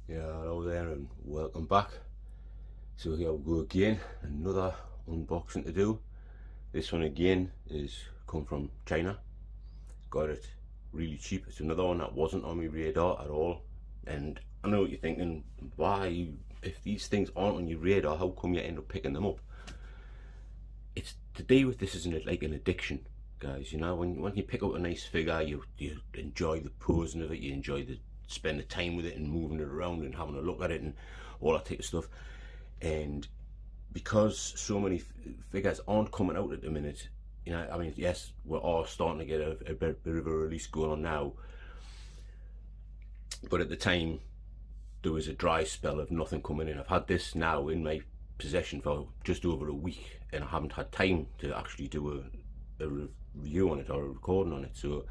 Yeah, hello there and welcome back. So here we go again, another unboxing to do. This one again is come from China. Got it really cheap. It's another one that wasn't on my radar at all. And I know what you're thinking, why, if these things aren't on your radar, how come you end up picking them up? It's to do with this, isn't it, like an addiction, guys. You know, when you pick up a nice figure, you enjoy the posing of it, you enjoy the spend the time with it and moving it around and having a look at it and all that type of stuff. And because so many figures aren't coming out at the minute, you know, I mean, yes, we're all starting to get a bit of a release going on now, but at the time there was a dry spell of nothing coming in. I've had this now in my possession for just over a week and I haven't had time to actually do a review on it or a recording on it. So,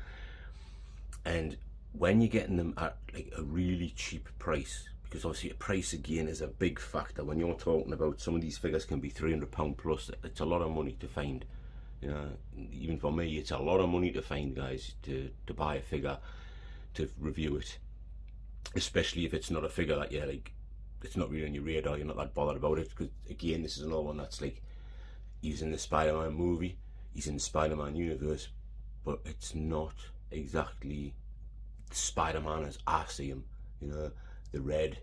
and when you're getting them at like a really cheap price, because obviously the price again is a big factor when you're talking about some of these figures can be £300 plus. It's a lot of money to find, you know. Even for me, it's a lot of money to find, guys, to buy a figure, to review it, especially if it's not a figure that you're like, it's not really on your radar, you're not that bothered about it. Because again, this is another one that's like, he's in the Spider-Man movie, he's in the Spider-Man universe, but it's not exactly Spider-Man as I see him. You know, the red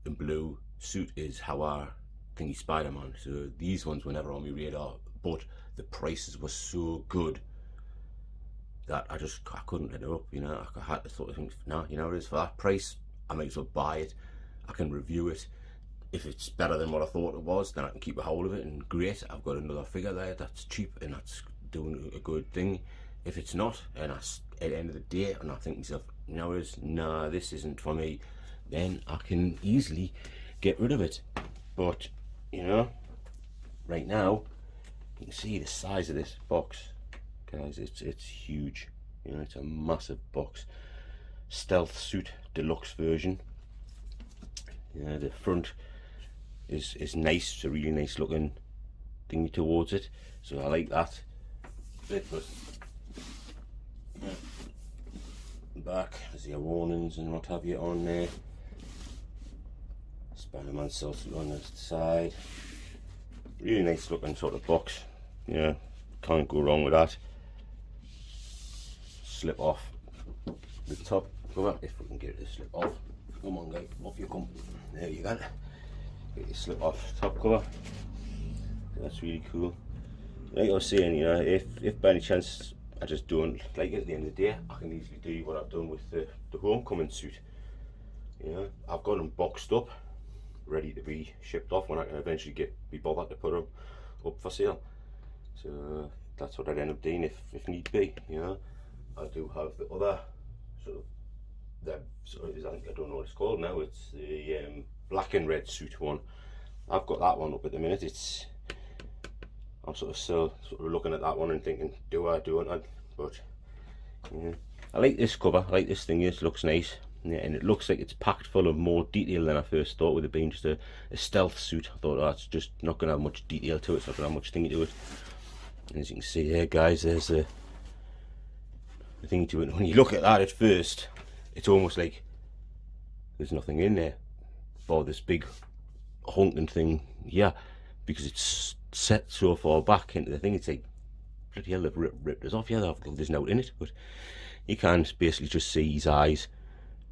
and blue suit is how I think he's Spider-Man. So these ones were never on my radar, but the prices were so good that I couldn't let it up. You know, I had to sort of think, no, you know what it is, for that price I might as well buy it. I can review it. If it's better than what I thought it was, then I can keep a hold of it, and great, I've got another figure there that's cheap and that's doing a good thing. If it's not, and at the end of the day, and I think to myself, nah, this isn't for me, then I can easily get rid of it. But you know, right now you can see the size of this box, guys. It's huge. You know, it's a massive box. Stealth suit deluxe version. Yeah, the front is nice. It's a really nice looking thingy towards it, so I like that bit. But back, there's your warnings and what have you on there. Spider-Man suit on the side. Really nice looking sort of box. Yeah, can't go wrong with that. Slip off the top cover, if we can get it to slip off. Come on, guys, off you come. There you go. Get your slip off top cover. That's really cool. Like I was saying, you know, if by any chance I just don't like it at the end of the day, I can easily do what I've done with the homecoming suit. You know, I've got them boxed up, ready to be shipped off when I can eventually be bothered to put them up for sale. So that's what I'd end up doing if need be. You know, I do have the other sort of, I don't know what it's called now. It's the black and red suit one. I've got that one up at the minute. I'm sort of still looking at that one and thinking, do I do it? But yeah, I like this cover. I like this thing. It looks nice. Yeah, and it looks like it's packed full of more detail than I first thought, with it being just a stealth suit. I thought, oh, it's just not going to have much detail to it. It's not going to have much thingy to it. And as you can see there, guys, there's the thing to it. When you look at that at first, it's almost like there's nothing in there for this big honking thing here, because it's set so far back into the thing. It's like, bloody hell, they've ripped us off. Yeah, there's no in it, but you can basically just see his eyes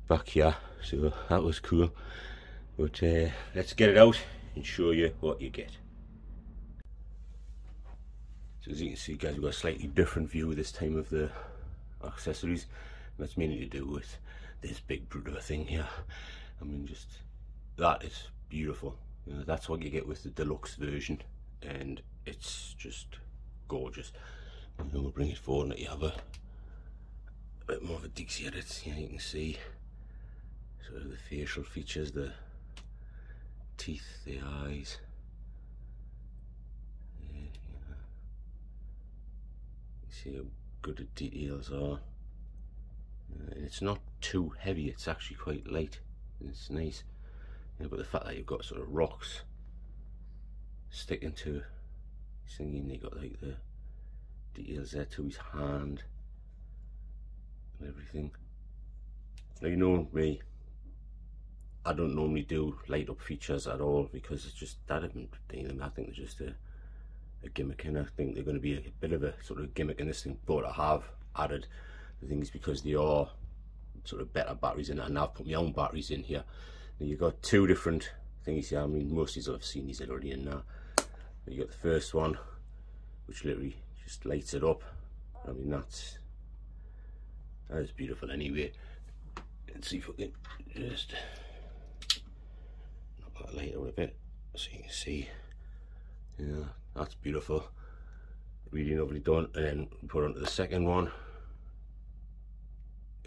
back here. So that was cool. But let's get it out and show you what you get. So as you can see, guys, we've got a slightly different view this time of the accessories. That's mainly to do with this big brute of a thing here. I mean, just that is beautiful. You know, that's what you get with the deluxe version, and it's just gorgeous. And we'll bring it forward and let you have a bit more of a dig at it. You can see sort of the facial features, the teeth, the eyes. Yeah, you see how good the details are. And it's not too heavy, it's actually quite light, and it's nice. Yeah, but the fact that you've got sort of rocks sticking to his thingy, you got like the details there to his hand and everything. Now, you know me, I don't normally do light up features at all, because it's just that I think they're just a gimmick, and I think they're going to be a bit of a sort of gimmick in this thing. But I have added the things because they are sort of better batteries in it, and I've put my own batteries in here. Now you've got two different things here. I mean, most of these I've seen these already in now. You got the first one, which literally just lights it up. I mean, that is beautiful anyway. Let's see if we can just knock that light out a bit so you can see. Yeah, that's beautiful, really lovely done. And then put onto the second one,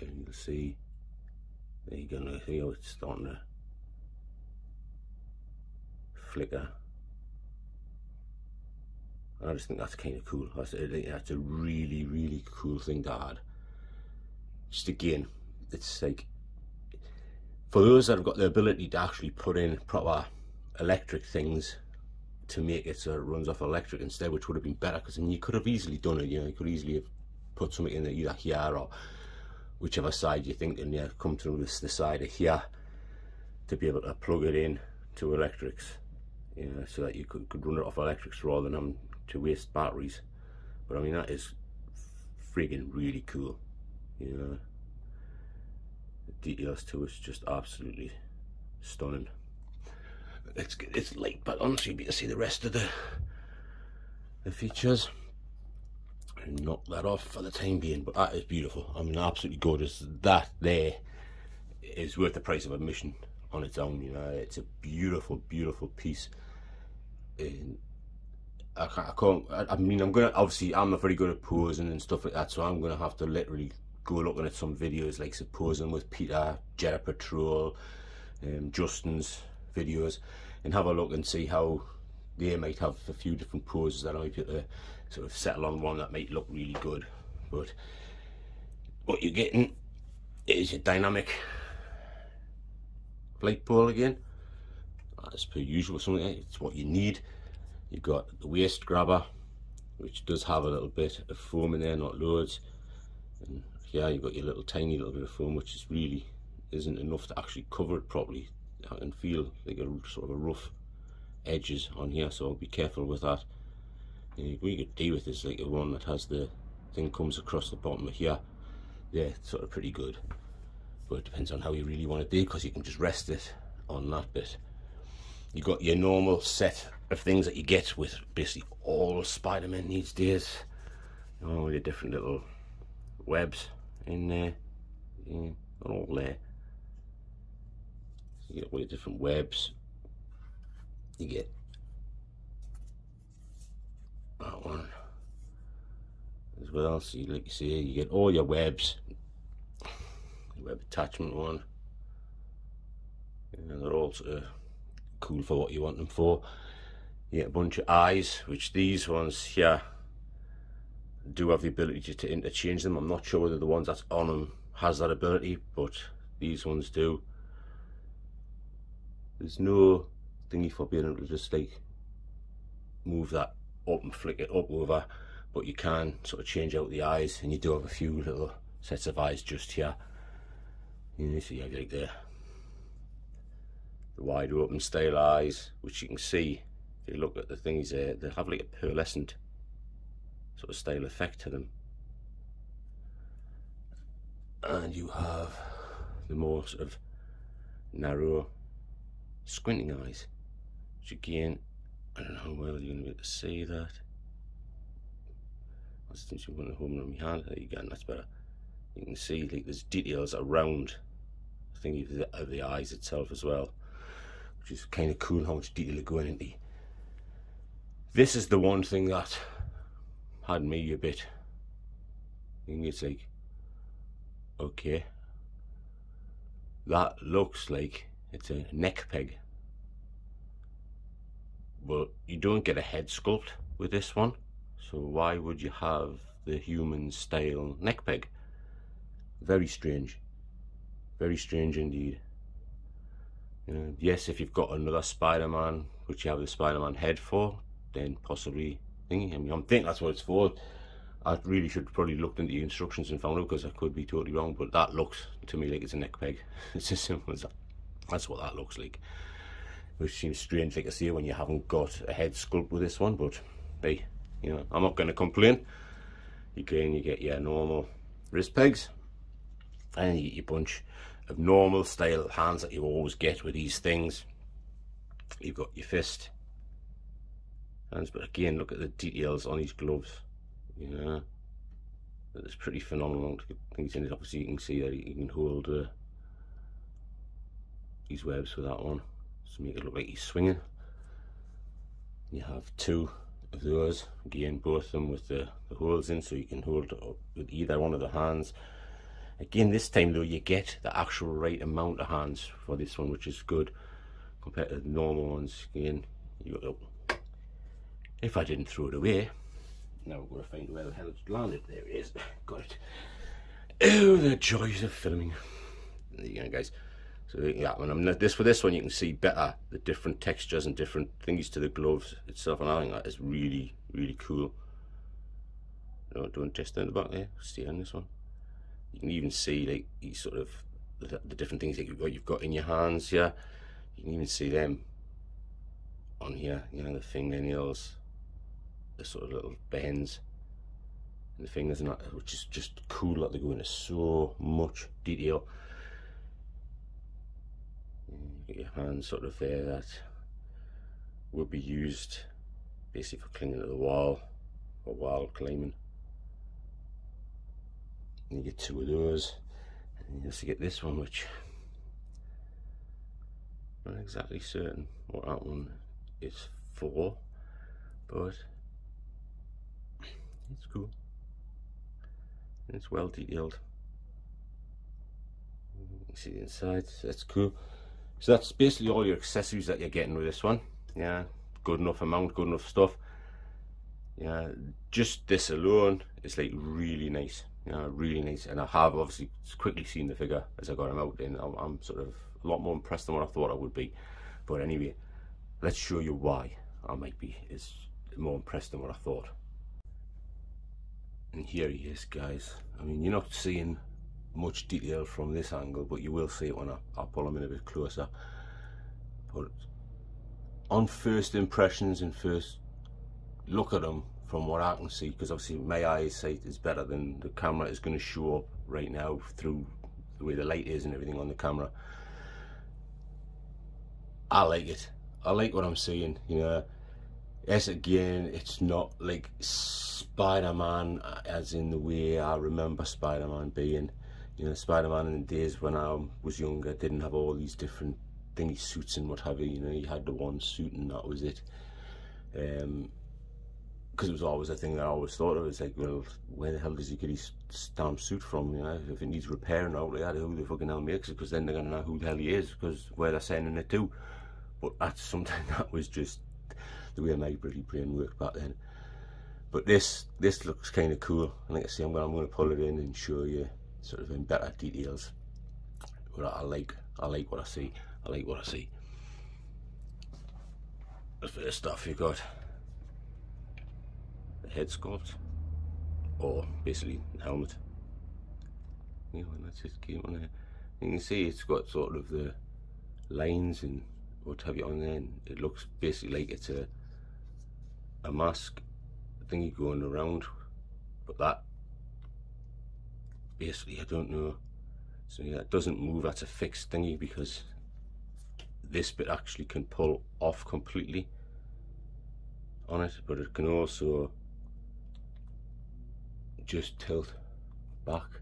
and you'll see there you go. Now see how it's starting to flicker. I just think that's kind of cool. That's a really cool thing to add. Just again, it's like for those that have got the ability to actually put in proper electric things to make it so it runs off electric instead, which would have been better, because I mean, you could have easily done it. You know, you could easily have put something in there, either here or whichever side you're thinking. Yeah, come to the side of here to be able to plug it in to electrics. You know, so that you could run it off electrics rather than to waste batteries. But I mean, that is friggin' really cool. You know, the details to it's just absolutely stunning. Let's get this light back on so you'll be able to see the rest of the features, and knock that off for the time being. But that is beautiful. I mean, absolutely gorgeous. That there is worth the price of admission on its own. You know, it's a beautiful piece. And I mean, I'm gonna, obviously I'm not very good at posing and stuff like that, so I'm gonna have to literally go looking at some videos like posing with Peter, Jetta Patrol, Justin's videos, and have a look and see how they might have a few different poses that I might be able to sort of settle on one that might look really good. But what you're getting is your dynamic light pole again, as per usual. Something it's what you need. You've got the waist grabber, which does have a little bit of foam in there, not loads. And here you've got your tiny little bit of foam, which is really isn't enough to actually cover it properly. I can feel like a sort of a rough edges on here, so be careful with that. And what you could do with is like a one that has the thing comes across the bottom of here. Yeah, it's sort of pretty good, but it depends on how you really want to do, because you can just rest it on that bit. You got your normal set of things that you get with basically all Spider-Man these days. All your different little webs in there, yeah, all there. So you get all your different webs. You get that one as well. So like you see, you get all your webs. The web attachment one. And they're all sort of cool for what you want them for. You get a bunch of eyes, which these ones here do have the ability to interchange them. I'm not sure whether the ones that's on them has that ability, but these ones do. There's no thingy for being able to just like move that up and flick it up over, but you can sort of change out the eyes, and you do have a few little sets of eyes just here. You know, so you have like the wide open style eyes, which you can see if you look at the things there, they have like a pearlescent sort of style effect to them. And you have the more sort of narrow squinting eyes, which again, I don't know how well you're going to be able to see that. Since you want to hold it on my hand, there you go, and that's better. You can see like there's details around the thing of the eyes itself as well, which is kind of cool how much detail are going into. This is the one thing that had me a bit. I think it's like, okay, that looks like it's a neck peg, but you don't get a head sculpt with this one, so why would you have the human style neck peg? Very strange indeed. You know, yes, if you've got another Spider-Man, which you have the Spider-Man head for, then possibly thingy. I mean, I'm thinking that's what it's for. I really should probably looked into the instructions and found out, because I could be totally wrong, but that looks to me like it's a neck peg. It's as simple as that. That's what that looks like, which seems strange, like I say, when you haven't got a head sculpt with this one, but hey, you know, I'm not going to complain. Again, you get your normal wrist pegs, and you get your bunch of normal style hands that you always get with these things. You've got your fist hands, but again, look at the details on these gloves, you know, it's pretty phenomenal things in it. Obviously you can see that you can hold these webs with that one, so make it look like he's swinging. You have two of those, again both of them with the holes in, so you can hold it up with either one of the hands. Again, this time though, you get the actual right amount of hands for this one, which is good compared to the normal ones. Again, you got, oh, if I didn't throw it away, now we're going to find where the hell it's landed. There it is, got it. Oh, the joys of filming. There you go, guys. So yeah, for this one you can see better the different textures and different things to the gloves itself, and I think that is really, really cool. No, don't test in the back there, stay on this one. You can even see like these sort of the different things that you've got in your hands here. You can even see them on here, you know, the fingernails, the sort of little bends in the fingers and that, which is just cool that they go into so much detail. You get your hands sort of there that will be used basically for clinging to the wall or wall climbing. And you get two of those, and you also get this one, which I'm not exactly certain what that one is for, but it's cool. It's well detailed. You can see the inside, so that's cool. So that's basically all your accessories that you're getting with this one. Yeah, good enough amount, good enough stuff. Yeah, just this alone is like really nice. Yeah, really nice. And I have obviously quickly seen the figure as I got him out, and I'm sort of a lot more impressed than what I thought I would be. But anyway, let's show you why I might be more impressed than what I thought. And here he is, guys. I mean, you're not seeing much detail from this angle, but you will see it when I pull him in a bit closer. But on first impressions and first look at him, from what I can see, because obviously my eyesight is better than the camera is going to show up right now through the way the light is and everything on the camera, I like it. I like what I'm seeing, you know. Yes, again, it's not like Spider-Man as in the way I remember Spider-Man being. You know, Spider-Man in the days when I was younger didn't have all these different thingy suits and what have you. You know, he had the one suit and that was it. Because it was always a thing that I always thought of. It's like, well, where the hell does he get his stamp suit from? You know, if it needs repairing out like that, who the fucking hell makes it? Because then they're gonna know who the hell he is, because where they're sending it to. But that's something that was just the way my bloody brain worked back then. But this looks kind of cool, and like I say, I'm gonna pull it in and show you sort of in better details. But I like what I see. I like what I see. The first off, you've got the head sculpt, or basically the helmet. You know, and that's just came on there. You can see it's got sort of the lines and what have you on there, and it looks basically like it's a mask thingy going around, but that basically I don't know. So yeah, it doesn't move, that's a fixed thingy, because this bit actually can pull off completely on it, but it can also just tilt back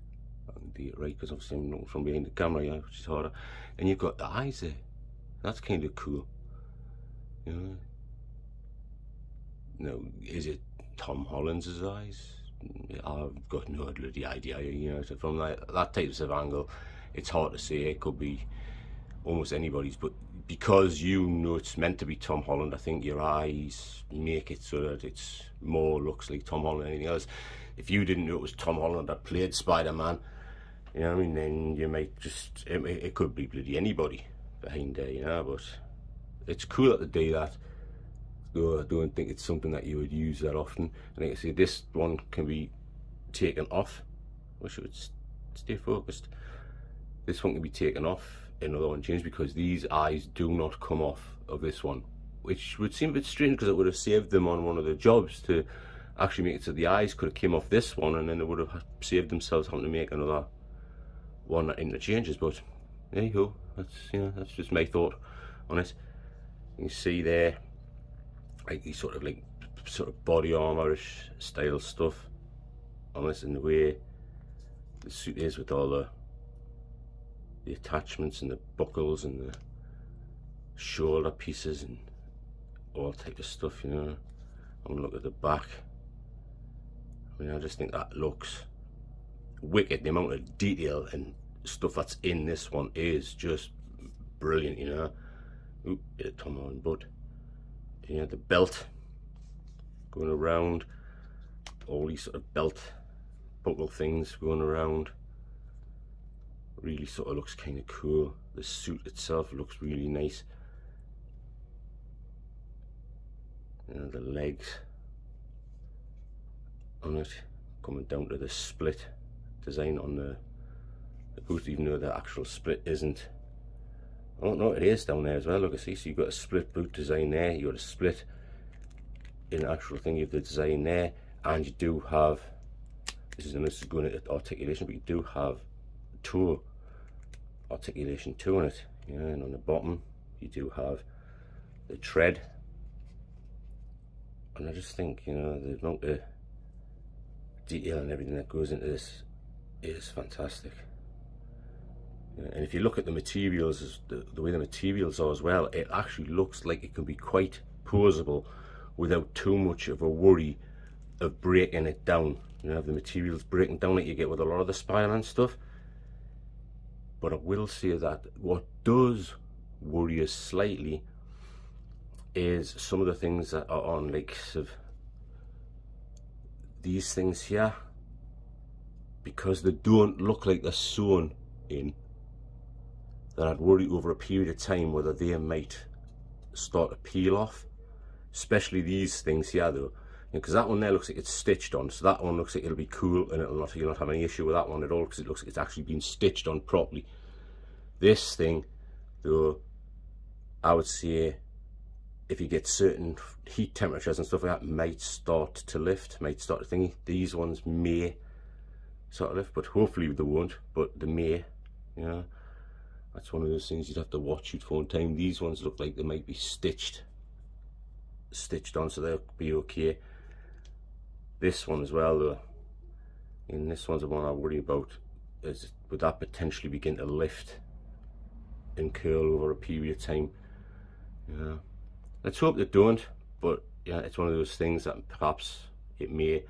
and be right, because obviously I'm looking from behind the camera, yeah, which is harder. And you've got the eyes there. That's kind of cool, you know. Now, is it Tom Holland's eyes? I've got no bloody idea, you know. So from that type of angle, it's hard to say. It could be almost anybody's, but because you know it's meant to be Tom Holland, I think your eyes make it so that it's more looks like Tom Holland than anything else. If you didn't know it was Tom Holland that played Spider-Man, you know what I mean, then you might just, it could be bloody anybody behind there, you know. But it's cool that they do that, though I don't think it's something that you would use that often. And like I say, this one can be taken off. Wish it would stay focused. This one can be taken off another one changed, because these eyes do not come off of this one, which would seem a bit strange, because it would have saved them on one of the jobs to actually make it so the eyes could have came off this one, and then they would have saved themselves having to make another one that interchanges. But there you go, that's, you know, that's just my thought on it. You can see there like these sort of body armorish style stuff on this, and the way the suit is with all the attachments and the buckles and the shoulder pieces and all type of stuff, you know. I'm gonna look at the back. I mean, I just think that looks wicked. The amount of detail and stuff that's in this one is just brilliant, you know. Oop, bit of Tom on bud. You know, the belt going around, all these sort of belt buckle things going around, really sort of looks kind of cool. The suit itself looks really nice. You know, the legs on it coming down to the split design on the boot, even though the actual split isn't. I don't know, it is down there as well. Look, I see. So you've got a split boot design there, you've got a split in the actual thing, you have the design there, and you do have, this is going into articulation, but you do have toe articulation too on it. Yeah, and on the bottom you do have the tread. And I just think, you know, the amount of detail and everything that goes into this is fantastic. Yeah, and if you look at the materials, the way the materials are as well, it actually looks like it can be quite posable without too much of a worry of breaking it down. You know, the materials breaking down like you get with a lot of the Spider-Man stuff. But I will say that what does worry us slightly is some of the things that are on, like sort of these things here, because they don't look like they're sewn in, that I'd worry over a period of time whether they might start to peel off, especially these things here though, because that one there looks like it's stitched on, so that one looks like it'll be cool and you'll not have any issue with that one at all, because it looks like it's actually been stitched on properly. This thing though, I would say if you get certain heat temperatures and stuff like that, might start to lift, might start to thingy. These ones may sort of lift, but hopefully they won't, but they may, you know. That's one of those things you'd have to watch it for in time. These ones look like they might be stitched on, so they'll be okay. This one as well though, and this one's the one I worry about, is would that potentially begin to lift and curl over a period of time, you know. Let's hope they don't, but yeah, it's one of those things that perhaps it may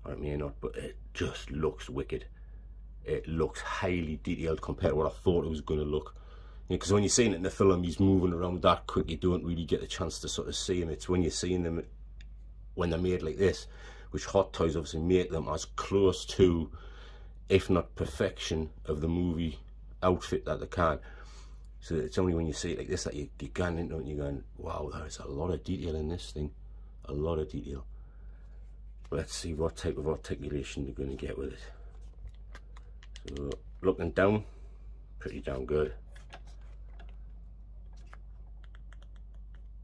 or it may not, but it just looks wicked. It looks highly detailed compared to what I thought it was going to look. Because when you're seeing it in the film, he's moving around that quick, you don't really get the chance to sort of see him. It's when you're seeing them when they're made like this, which Hot Toys obviously make them as close to, if not perfection, of the movie outfit that they can. So it's only when you see it like this that you're going into it and you're going, wow, there is a lot of detail in this thing. A lot of detail. Let's see what type of articulation they're going to get with it. So looking down, pretty damn good.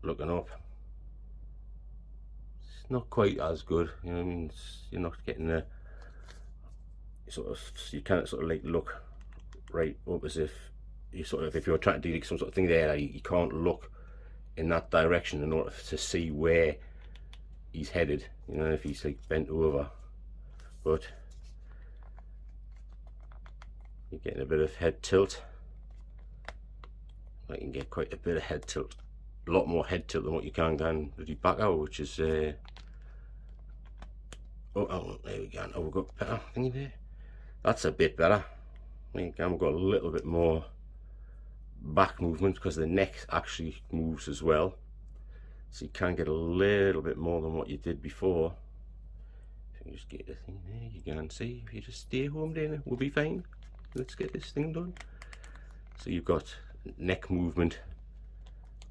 Looking up, it's not quite as good, you know what I mean? You're not getting the sort of, you can't sort of like look right up as if you sort of, if you're trying to do like some sort of thing there, you can't look in that direction in order to see where he's headed, you know, if he's like bent over. But you're getting a bit of head tilt. I can get quite a bit of head tilt, a lot more head tilt than what you can go bloody back out, which is oh, there we go. Oh, we've got better thingy there. That's a bit better. I think we've got a little bit more back movement because the neck actually moves as well, so you can get a little bit more than what you did before. If you just get the thing there, you can see. If you just stay home, then we'll be fine. Let's get this thing done. So you've got neck movement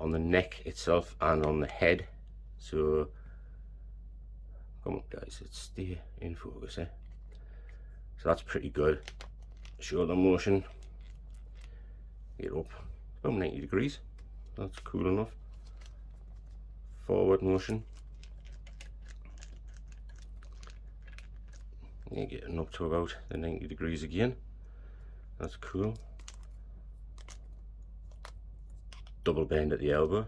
on the neck itself and on the head. So come on guys, let's stay in focus, eh? So that's pretty good. Shoulder motion, get up about 90 degrees. That's cool enough. Forward motion, you're getting up to about the 90 degrees again. That's cool. Double bend at the elbow,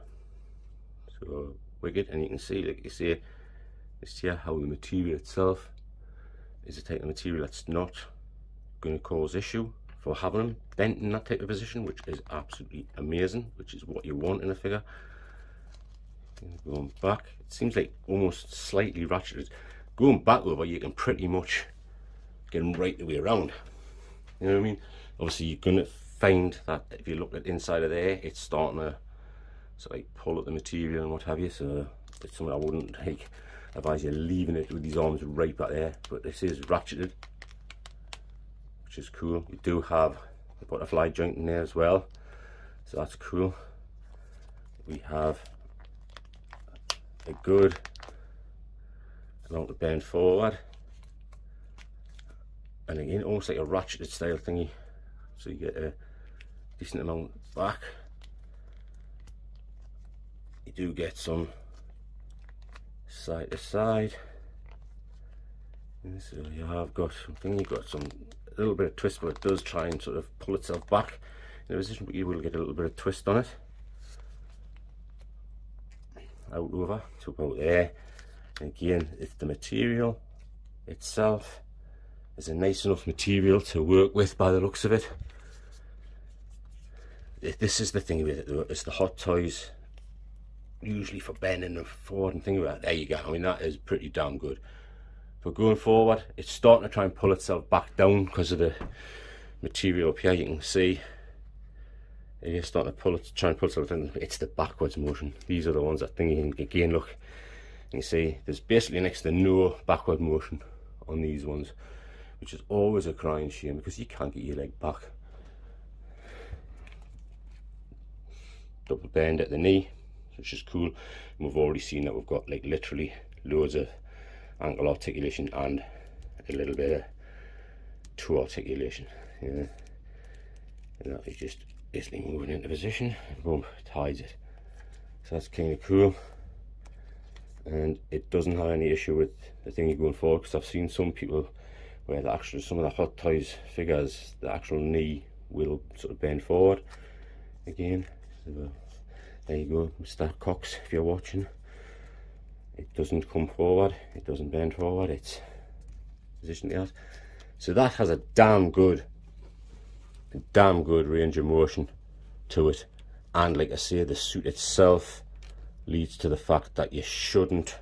so wicked. And you can see, like you say, this here, how the material itself is a type of material that's not going to cause issue for having them bent in that type of position, which is absolutely amazing, which is what you want in a figure. Going back, it seems like almost slightly ratcheted. Going back over, you can pretty much get them right the way around. You know what I mean? Obviously, you're going to find that if you look at the inside of there, it's starting to sort of like pull at the material and what have you. So it's something I wouldn't like advise you leaving it with these arms right back there. But this is ratcheted, which is cool. You do have the butterfly joint in there as well, so that's cool. We have a good amount of bend forward, and again almost like a ratcheted style thingy, so you get a decent amount back. You do get some side to side, and so you have got something, you've got some a little bit of twist, but it does try and sort of pull itself back in a position, but you will get a little bit of twist on it. Out over to about there. And again, if the material itself is a nice enough material to work with by the looks of it. This is the thing with it though, it's the hot toys usually for bending them forward and things like that. There you go. I mean, that is pretty damn good. But going forward, it's starting to try and pull itself back down because of the material up here. You can see it is starting to pull it, try and pull itself down. It's the backwards motion. These are the ones that thing. Again, look, you can see there's basically next to no backward motion on these ones, which is always a crying shame because you can't get your leg back. Double bend at the knee, which is cool. And we've already seen that we've got like literally loads of ankle articulation and a little bit of toe articulation. Yeah, and that is just basically moving into position, boom, it hides it. So that's kind of cool, and it doesn't have any issue with the thing you're going forward, because I've seen some people where the actual, some of the hot toys figures, the actual knee will sort of bend forward again. So there you go, Mr. Cox, if you're watching. It doesn't come forward, it doesn't bend forward, it's positioned like that. So that has a damn good range of motion to it, and like I say, the suit itself leads to the fact that you shouldn't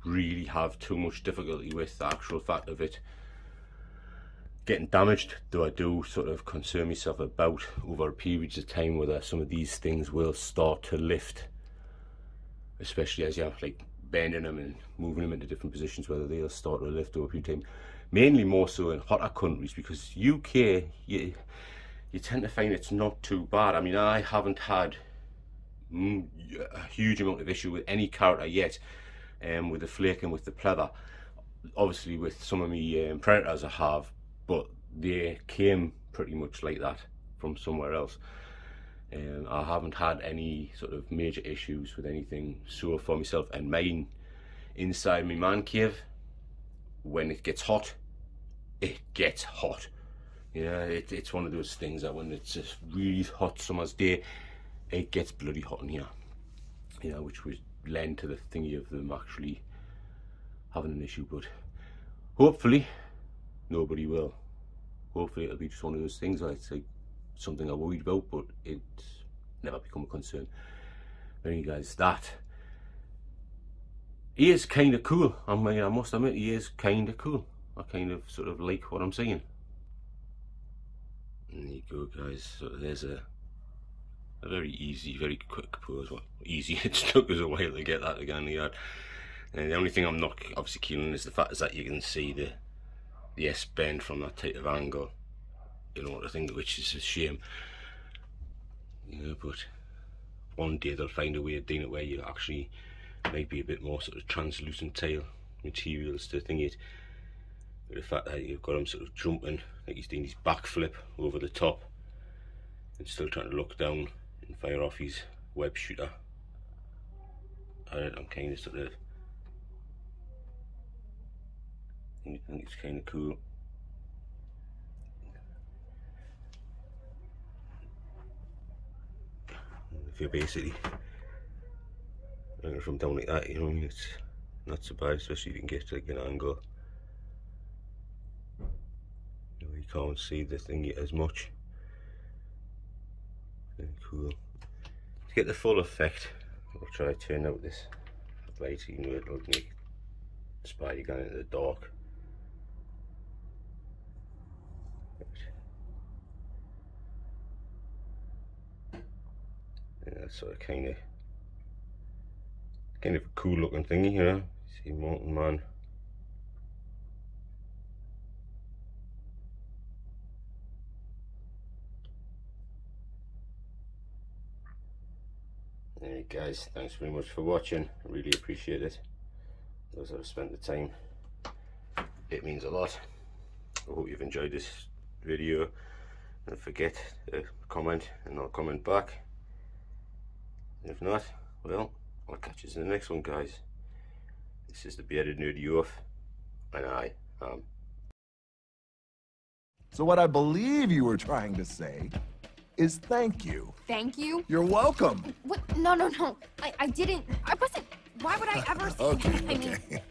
really have too much difficulty with the actual fact of it getting damaged, though I do sort of concern myself about over periods of time whether some of these things will start to lift, especially as you're like bending them and moving them into different positions, whether they'll start to lift over a period of time. Mainly more so in hotter countries, because UK, you tend to find it's not too bad. I mean, I haven't had a huge amount of issue with any character yet, with the flake and with the pleather. Obviously with some of my predators I have, but they came pretty much like that from somewhere else. I haven't had any sort of major issues with anything so for myself and mine. Inside my man cave, when it gets hot, it gets hot. You know, it's one of those things that when it's a really hot summer's day, it gets bloody hot in here. You know, which would lend to the thingy of them actually having an issue, but hopefully nobody will. Hopefully it'll be just one of those things that it's like something I'm worried about, but it's never become a concern. But anyway guys, that he is kind of cool. I mean, I must admit, he is kind of cool. I kind of sort of like what I'm seeing. And there you go guys, so there's a very easy, very quick pose. Well, easy, it took us a while to get that again in the yard. And the only thing I'm not obviously keen on is the fact is that you can see the S bend from that type of angle. You know what I think, which is a shame. Yeah, but one day they'll find a way of doing it where you actually might be a bit more sort of translucent tail materials to thing it. But the fact that you've got him sort of jumping, like he's doing his backflip over the top, and still trying to look down and fire off his web shooter at it. I'm kind of sort of, I think it's kind of cool. If you're basically looking from down like that, you know, it's not so bad, especially if you can get like an angle. You know, you can't see the thing as much. Very cool. To get the full effect, I'll try to turn out this light, you know, it'll make the spider going into the dark. And that's sort of kind of a cool looking thingy here. See, mountain man. Alright guys, thanks very much for watching. I really appreciate it. Those that have spent the time, it means a lot. I hope you've enjoyed this video. Don't forget to comment and I'll comment back. If not, well, I'll catch you in the next one, guys. This is the Bearded Nerdy Oaf, and I am. So what I believe you were trying to say is thank you. Thank you? You're welcome. What? No. I didn't. I wasn't. Why would I ever say Okay, that? I mean, okay.